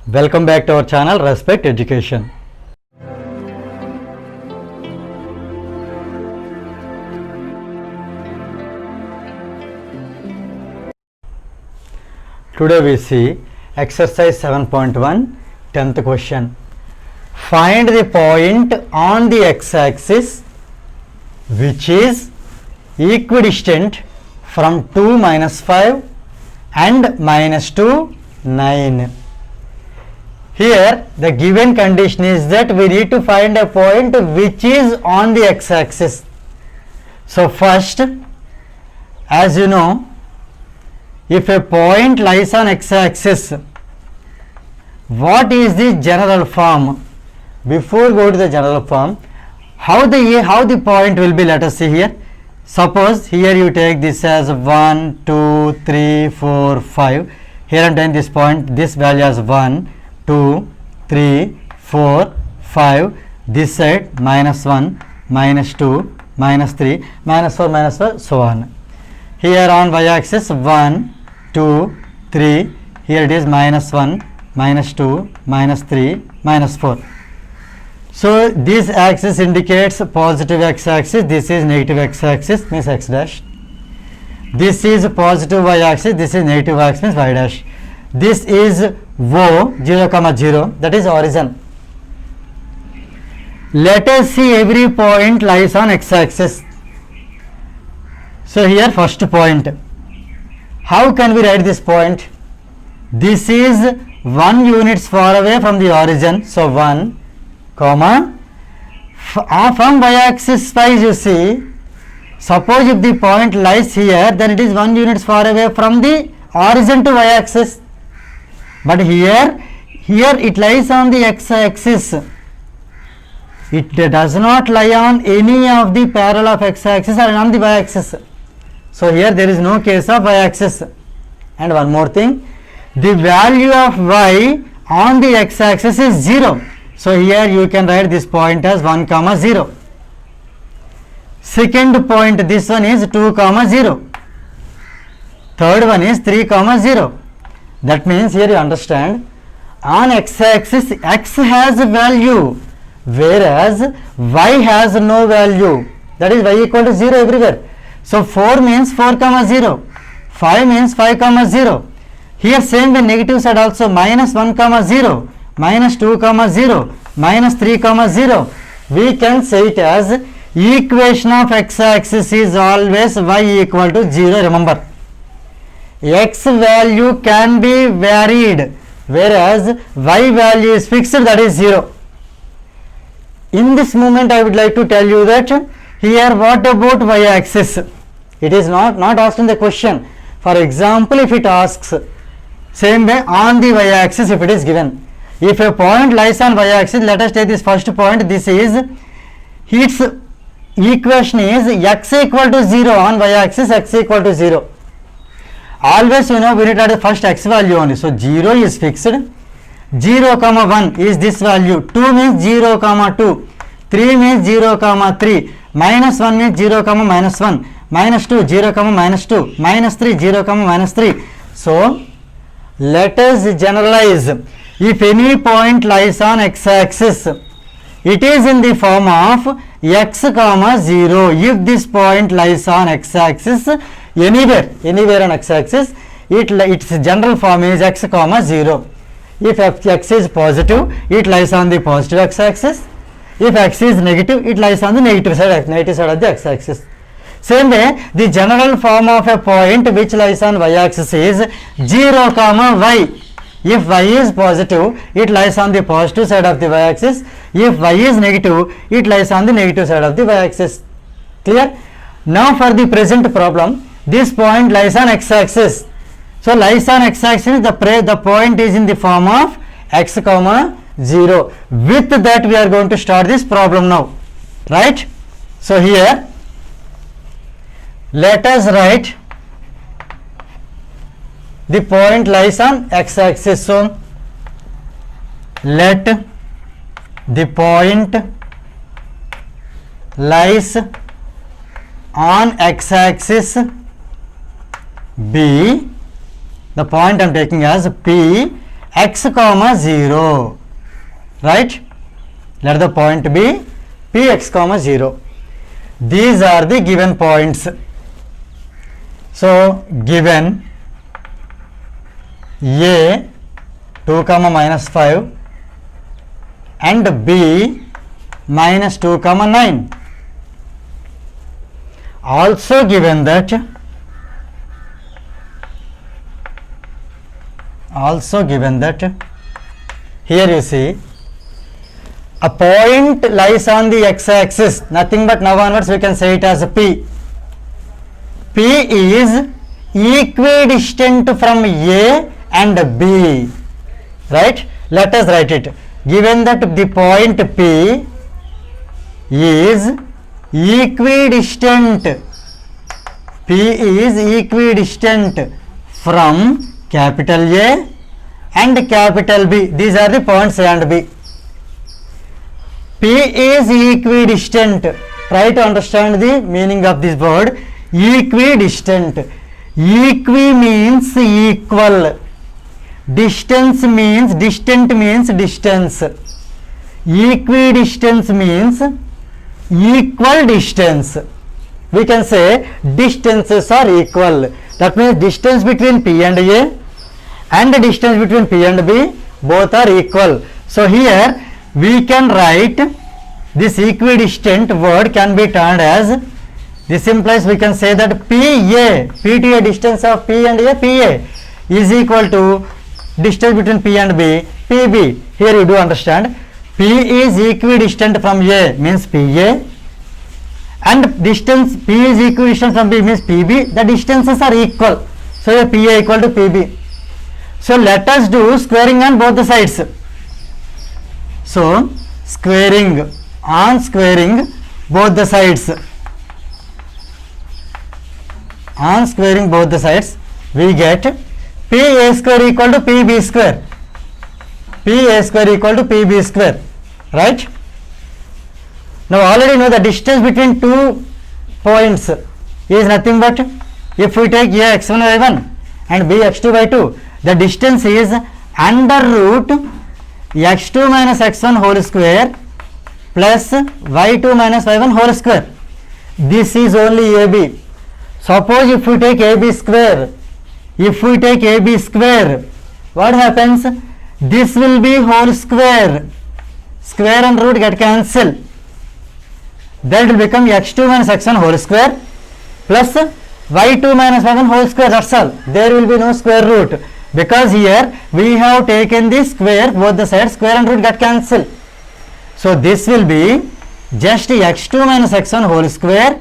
Welcome back to our channel Respect Education. Today we see exercise 7.1 10th question. Find the point on the x-axis which is equidistant from 2 minus 5 and minus 2 9. Here the given condition is that we need to find a point which is on the x-axis. So first, as you know, if a point lies on x-axis, what is the general form? Before go to the general form, how the point will be, let us see here. Suppose here you take this as 1, 2, 3, 4, 5. Here I am taking this point, this value as 1, 2, 3, 4, 5. This side minus 1, minus 2, minus 3, minus 4, minus 4, so on. Here on y-axis 1, 2, 3. Here it is minus 1, minus 2, minus 3, minus 4. So this axis indicates positive x-axis, this is negative x-axis, means x dash. This is positive y-axis, this is negative y-axis, means y dash. This is O 0, 0, that is origin. Let us see every point lies on x-axis. So here first point. How can we write this point? This is 1 units far away from the origin. So 1, comma, from y-axis wise you see, suppose if the point lies here, then it is 1 units far away from the origin to y-axis. But here it lies on the x-axis. It does not lie on any of the parallel of x-axis or on the y-axis. So here there is no case of y-axis. And one more thing, the value of y on the x-axis is 0. So here you can write this point as 1, 0. Second point, this one is 2, 0. Third one is 3, 0. That means here you understand, on x-axis x has a value, whereas y has no value. That is y equal to 0 everywhere. So 4 means 4, 0. 5 means 5, 0. Here same way negative side also, minus 1, 0, minus 2, 0, minus 3, 0. We can say it as equation of x-axis is always y equal to 0. Remember, x value can be varied, whereas y value is fixed, that is 0. In this moment I would like to tell you that here what about y-axis? It is not asked in the question. For example, if it asks, same way on the y-axis if it is given. If a point lies on y-axis, let us take this first point, this is, its equation is x equal to 0 on y-axis, x equal to 0. Always you know we need to add the first x value only. So 0 is fixed, 0, 1 is this value, 2 means 0, 2, 3 means 0, 3, minus 1 means 0, minus 1, minus 2, 0, minus 2, minus 3, 0, minus 3. So let us generalize. If any point lies on x-axis, it is in the form of x, 0. If this point lies on x-axis, anywhere on x-axis, its general form is x, 0. If x is positive, it lies on the positive x-axis. If x is negative, it lies on the negative side of the x-axis. Same way, the general form of a point which lies on y-axis is 0, y. If y is positive, it lies on the positive side of the y-axis. If y is negative, it lies on the negative side of the y-axis. Clear? Now for the present problem, this point lies on x-axis. So lies on x-axis, the point is in the form of x, 0. With that we are going to start this problem now. Right? So here, let us write the point lies on x-axis. So let the point lies on x-axis be, the point I am taking as P x comma 0, right? Let the point be px comma 0. These are the given points. So given a 2 comma minus 5 and b minus 2 comma 9. Also given that here you see a point lies on the x-axis, nothing but now onwards we can say it as p. P is equidistant from a and b, right? Let us write it. Given that the point P is equidistant from capital A and capital B. These are the points A and B. P is equidistant. Try to understand the meaning of this word equidistant. Equi means equal. Distance means distant means distance. Equidistance means equal distance. We can say distances are equal. That means distance between P and A and the distance between P and B both are equal. So here we can write this equidistant word can be turned as, this implies we can say that PA, P to A distance of P and A, PA is equal to distance between P and B, PB. Here you do understand P is equidistant from A means PA and distance P is equidistant from B means PB. The distances are equal. So here PA equal to PB. So let us do squaring on both the sides. So squaring both the sides. On squaring both the sides we get PA square equal to PB square. PA square equal to PB square, right? Now already know the distance between two points is nothing but, if we take A x1 by 1 and B x2 by 2, the distance is under root x2 minus x1 whole square plus y2 minus y1 whole square. This is only AB. Suppose if we take AB square, what happens? This will be whole square. Square and root get cancelled. That will become x2 minus x1 whole square plus y2 minus y1 whole square. That's all. There will be no square root because here we have taken the square, both the sides, square and root get cancelled. So this will be just x2 minus x1 whole square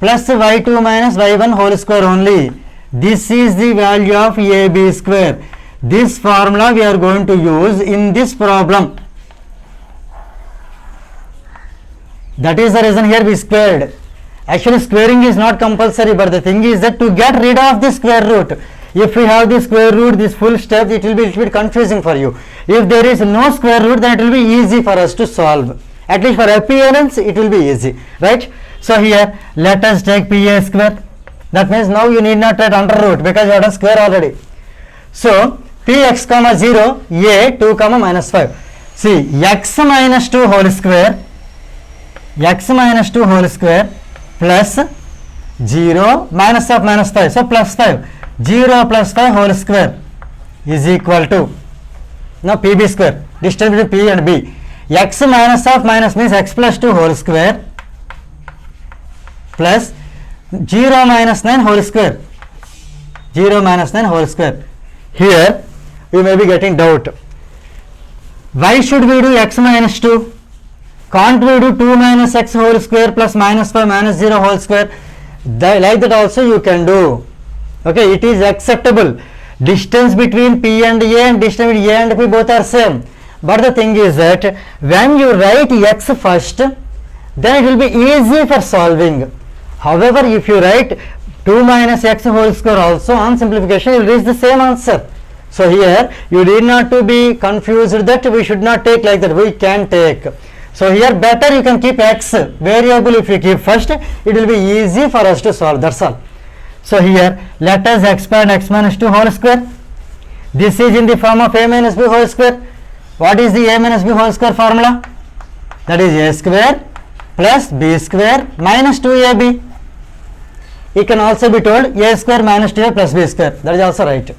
plus y2 minus y1 whole square only. This is the value of AB square. This formula we are going to use in this problem. That is the reason here we squared. Actually squaring is not compulsory, but the thing is that to get rid of the square root, if we have the square root, this full step, it will be a little bit confusing for you. If there is no square root, then it will be easy for us to solve. At least for appearance it will be easy, right? So here let us take PA square. That means now you need not write under root because you have done square already. So Px comma 0, A 2 comma minus 5. See, x minus 2 whole square plus 0 minus of minus 5. So plus 5. 0 plus 5 whole square is equal to, now PB square, distance between P and B. X minus of minus means x plus 2 whole square plus 0 minus 9 whole square. 0 minus 9 whole square. Here we may be getting doubt. Why should we do x minus 2? Can't we do 2 minus x whole square plus minus 5 minus 0 whole square? Like that also you can do. Okay, it is acceptable. Distance between P and A and distance between A and P both are same. But the thing is that when you write x first, then it will be easy for solving. However, if you write 2 minus x whole square also, on simplification you will reach the same answer. So here you need not to be confused that we should not take like that, we can take. So here better you can keep x variable. If you keep first, it will be easy for us to solve, that's all. So here let us expand x minus 2 whole square. This is in the form of a minus b whole square. What is the a minus b whole square formula? That is a square plus b square minus 2ab. It can also be told a square minus 2a plus b square. That is also right.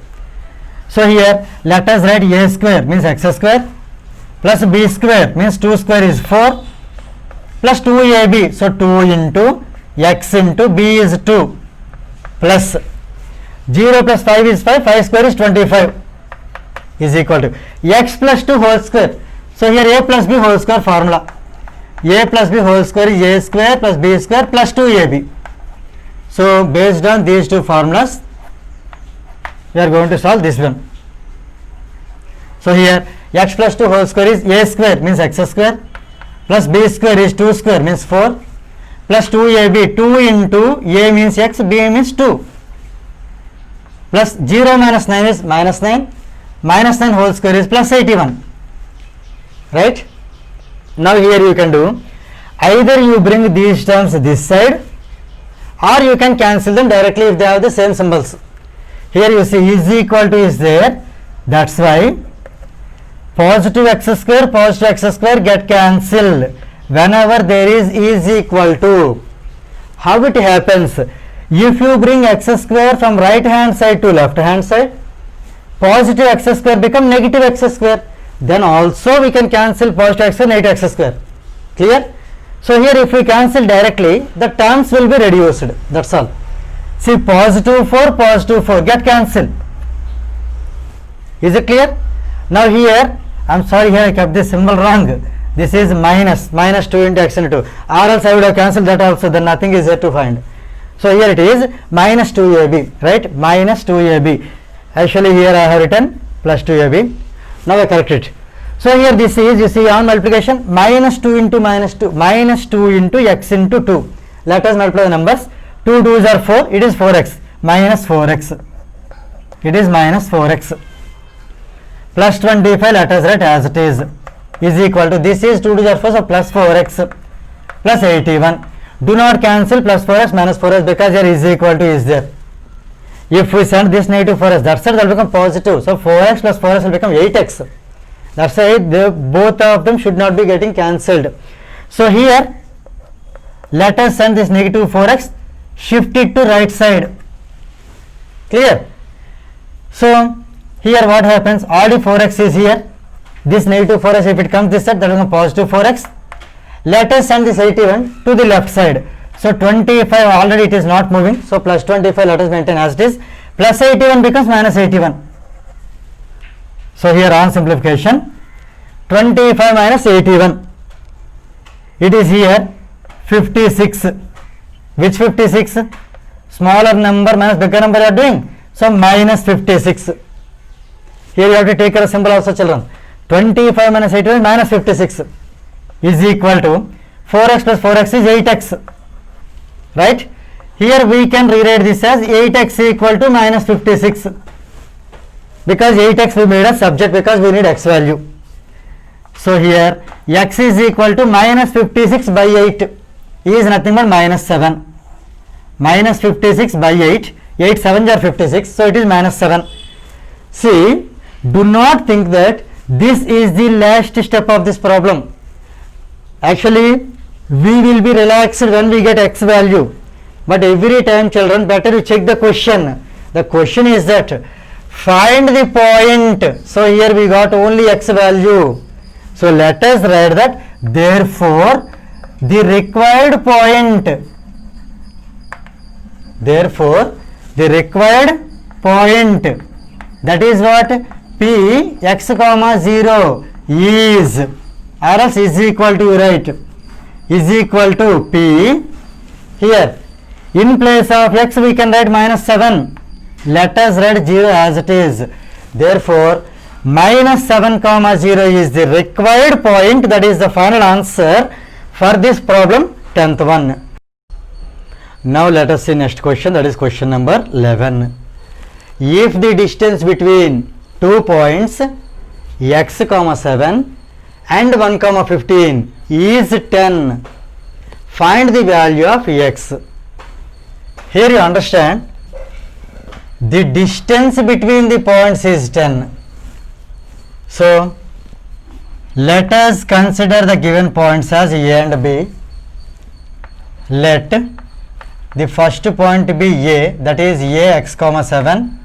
So here let us write a square means x square plus b square means 2 square is 4 plus 2ab. So 2 into x into b is 2 plus 0 plus 5 is 5. 5 square is 25 is equal to x plus 2 whole square. So here a plus b whole square formula. A plus b whole square is a square plus b square plus 2ab. So based on these two formulas we are going to solve this one. So here x plus 2 whole square is a square means x square plus b square is 2 square means 4 plus 2ab. 2 into a means x, b means 2 plus 0 minus 9 is minus 9, minus 9 whole square is plus 81, right? Now here you can do either you bring these terms this side or you can cancel them directly if they have the same symbols. Here you see is equal to is there, that's why positive x square get cancelled whenever there is equal to. How it happens? If you bring x square from right hand side to left hand side, positive x square become negative x square. Then also we can cancel positive x square, negative x square. Clear? So here if we cancel directly, the terms will be reduced. That's all. See, positive 4 get cancelled. Is it clear? Now here, I'm sorry, here I kept this symbol wrong. This is minus 2 into x into 2. Or else I would have cancelled that also, then nothing is there to find. So here it is minus 2ab, right? Minus 2ab. Actually here I have written plus 2ab. Now I correct it. So here this is, you see on multiplication, minus 2 into minus 2, minus 2 into x into 2. Let us multiply the numbers. 2 2s are 4, it is 4x, minus 4x. It is minus 4x. Plus 25, let us write as it is equal to, this is 2 2s are 4, so plus 4x plus 81. Do not cancel plus 4x minus 4x because here is equal to is there. If we send this negative 4x, that's it, that will become positive. So 4x plus 4x will become 8x. That's why both of them should not be getting cancelled. So here let us send this negative 4x, shift it to right side. Clear? So here what happens? Already 4x is here. This negative 4x, if it comes this side, that will become positive 4x. Let us send this 81 to the left side. So 25 already it is not moving. So plus 25 let us maintain as it is. Plus 81 becomes minus 81. So here on simplification, 25 minus 81. It is here 56. Which 56? Smaller number minus bigger number you are doing. So minus 56. Here you have to take a symbol also, children. 25 minus 81 minus 56 is equal to 4x plus 4x is 8x. Right? Here we can rewrite this as 8x equal to minus 56. Because 8x we made a subject because we need x value. So here x is equal to minus 56 by 8 is nothing but minus 7. Minus 56 by 8. 8 7s are 56. So it is minus 7. See, do not think that this is the last step of this problem. Actually, we will be relaxed when we get x value. But every time, children, better you check the question. The question is that find the point. So here we got only x value. So let us write that therefore the required point. Therefore the required point, that is what, p x comma 0 is, or else is equal to, right, is equal to p. Here in place of x we can write minus 7. Let us write 0 as it is. Therefore minus 7 comma 0 is the required point. That is the final answer for this problem, 10th one. Now let us see next question, that is question number 11. If the distance between 2 points x comma 7 and 1 comma 15 is 10, find the value of x. Here you understand, the distance between the points is 10. So let us consider the given points as A and B. Let the first point be A, that is A x comma 7,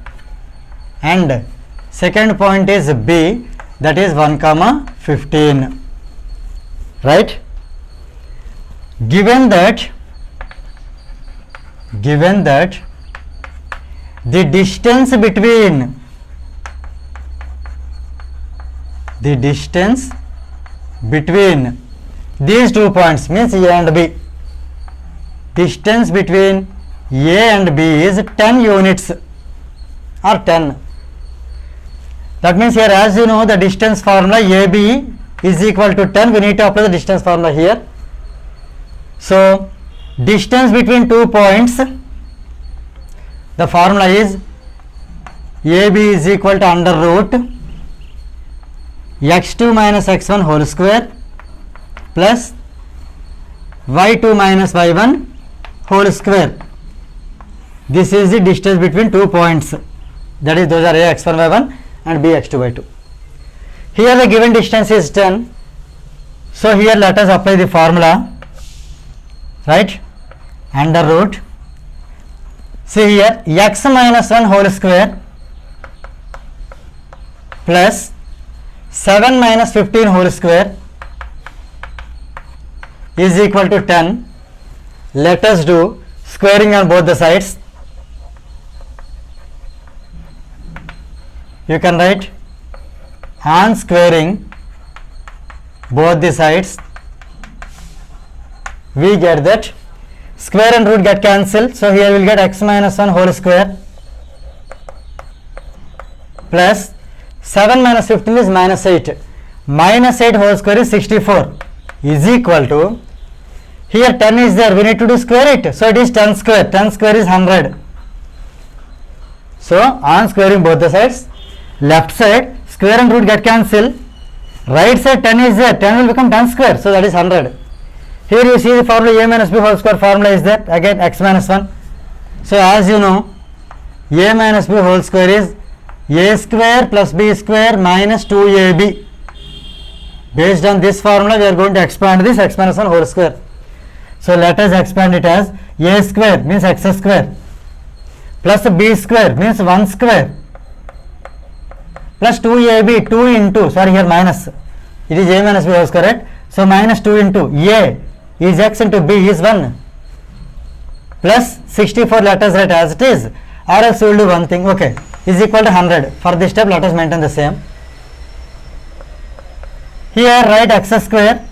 and second point is B, that is 1 comma 15, right? Given that the distance between these 2 points means A and B, distance between A and B is 10 units or 10. That means here, as you know, the distance formula AB is equal to 10. We need to apply the distance formula here. So distance between 2 points, the formula is AB is equal to under root x2 minus x1 whole square plus y2 minus y1 whole square. This is the distance between 2 points, that is those are A x1 y1 and B x2 y2. Here the given distance is 10. So here let us apply the formula, right? Under root, see here, x minus 1 whole square plus 7 minus 15 whole square is equal to 10. Let us do squaring on both the sides. You can write on squaring both the sides, we get that square and root get cancelled. So here we will get x minus 1 whole square plus 7 minus 15 is minus 8. Minus 8 whole square is 64 is equal to, here 10 is there, we need to do square it. So it is 10 square. 10 square is 100. So on squaring both the sides, left side square and root get cancelled, right side 10 is there, 10 will become 10 square, so that is 100. Here you see the formula A minus B whole square formula is there, again x minus 1. So as you know, A minus B whole square is A square plus B square minus 2AB. Based on this formula we are going to expand this x minus 1 whole square. So let us expand it as A square means x square plus B square means 1 square plus 2AB, 2 into, sorry here minus, it is A minus B whole square, right? So minus 2 into A is x into B is 1 plus 64, let us write as it is, or else we will do one thing, okay, is equal to 100. For this step let us maintain the same. Here write x square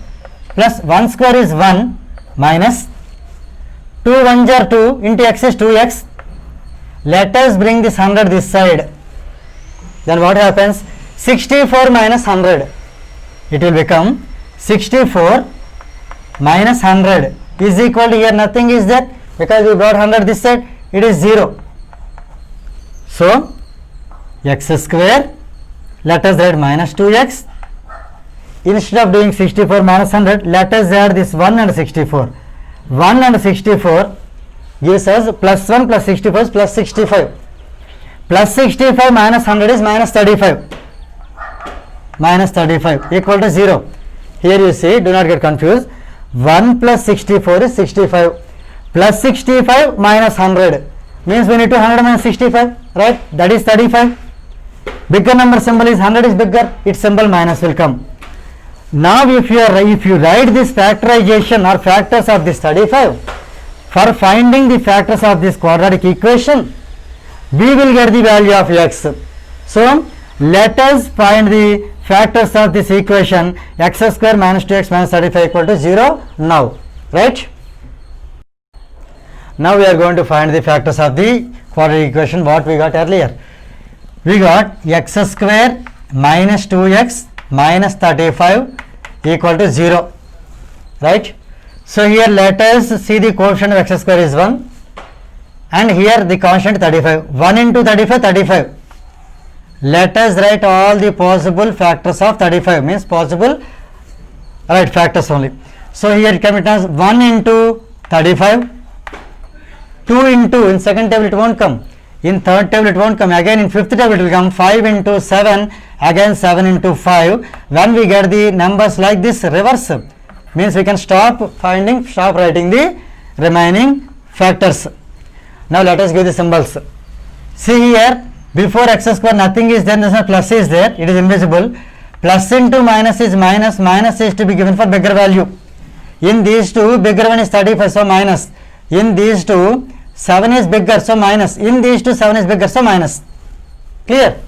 plus 1 square is 1 minus 2 1s are 2 into x is 2x. Let us bring this 100 this side. Then what happens? 64 minus 100. It will become 64 minus 100 is equal to, here nothing is there because we brought 100 this side, it is 0. So x square, let us add minus 2x. Instead of doing 64 minus 100, let us add this 1 and 64. 1 and 64 gives us plus 1 plus 64 is plus 65. Plus 65 minus 100 is minus 35. Minus 35 equal to 0. Here you see, do not get confused. 1 plus 64 is 65. Plus 65 minus 100 means we need to 100 minus 65, right? That is 35. Bigger number symbol is 100 is bigger, its symbol minus will come. Now if you write this factorization or factors of this 35, for finding the factors of this quadratic equation, we will get the value of x. So let us find the factors of this equation, x square minus 2x minus 35 equal to 0 now, right? Now we are going to find the factors of the quadratic equation what we got earlier. We got x square minus 2x minus 35 equal to 0, right? So here let us see the coefficient of x square is 1 and here the constant 35. 1 into 35, 35. Let us write all the possible factors of 35, means possible, right, factors only. So here it can be written as 1 into 35, 2 into, in second table it won't come, In third table it won't come. Again in fifth table it will come 5 into 7, again 7 into 5. When we get the numbers like this, reverse, means we can stop writing the remaining factors. Now let us give the symbols. See here, before x square nothing is there, no plus is there, it is invisible. Plus into minus is minus, minus is to be given for bigger value. In these two, bigger one is 35, so minus. In these two, 7 is bigger, so minus. In these two, 7 is bigger, so minus. Clear?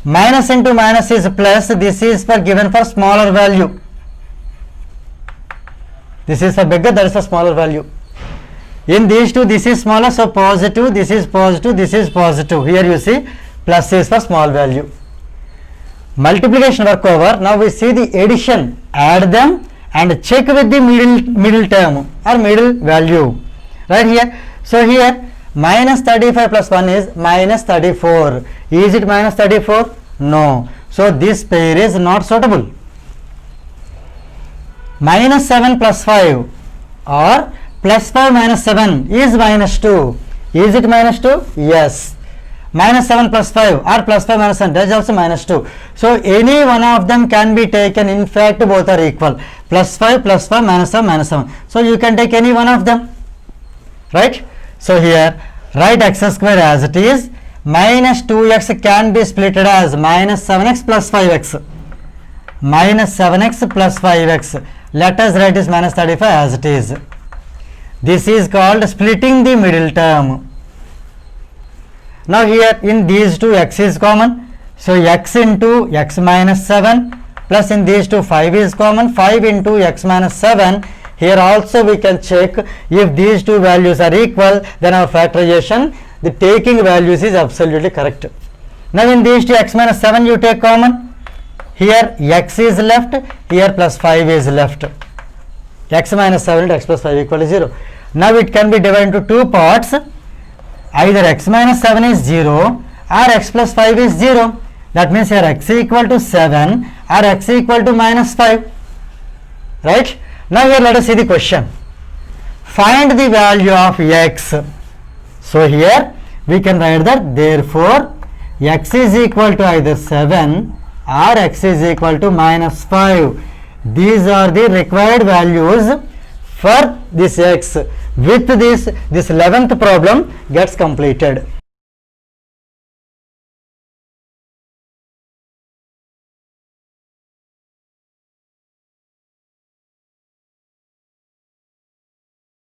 Minus into minus is plus. This is for given for smaller value. This is for bigger, that is for smaller value. In these two, this is smaller, so positive, this is positive, this is positive. Here you see, plus is for small value. Multiplication work over. Now we see the addition. Add them and check with the middle term or middle value. Right here. So here, minus 35 plus 1 is minus 34. Is it minus 34? No. So this pair is not suitable. Minus 7 plus 5 or plus 5 minus 7 is minus 2. Is it minus 2? Yes. Minus 7 plus 5 or plus 5 minus 7, that is also minus 2. So any one of them can be taken. In fact, both are equal. Plus 5, minus 7, minus 7. So you can take any one of them. Right? So here, write x square as it is. Minus 2x can be split as minus 7x plus 5x. Minus 7x plus 5x. Let us write this minus 35 as it is. This is called splitting the middle term. Now here in these two x is common. So x into x minus 7 plus in these two 5 is common. 5 into x minus 7. Here also we can check if these two values are equal, then our factorization, the taking values is absolutely correct. Now in these two x minus 7 you take common. Here x is left, here plus 5 is left. X minus 7 and x plus 5 equal to 0. Now it can be divided into two parts. Either x minus 7 is 0 or x plus 5 is 0. That means here x equal to 7 or x equal to minus 5. Right? Now here let us see the question. Find the value of x. So here we can write that therefore x is equal to either 7 or x is equal to minus 5. These are the required values for this x. With this 11th problem gets completed.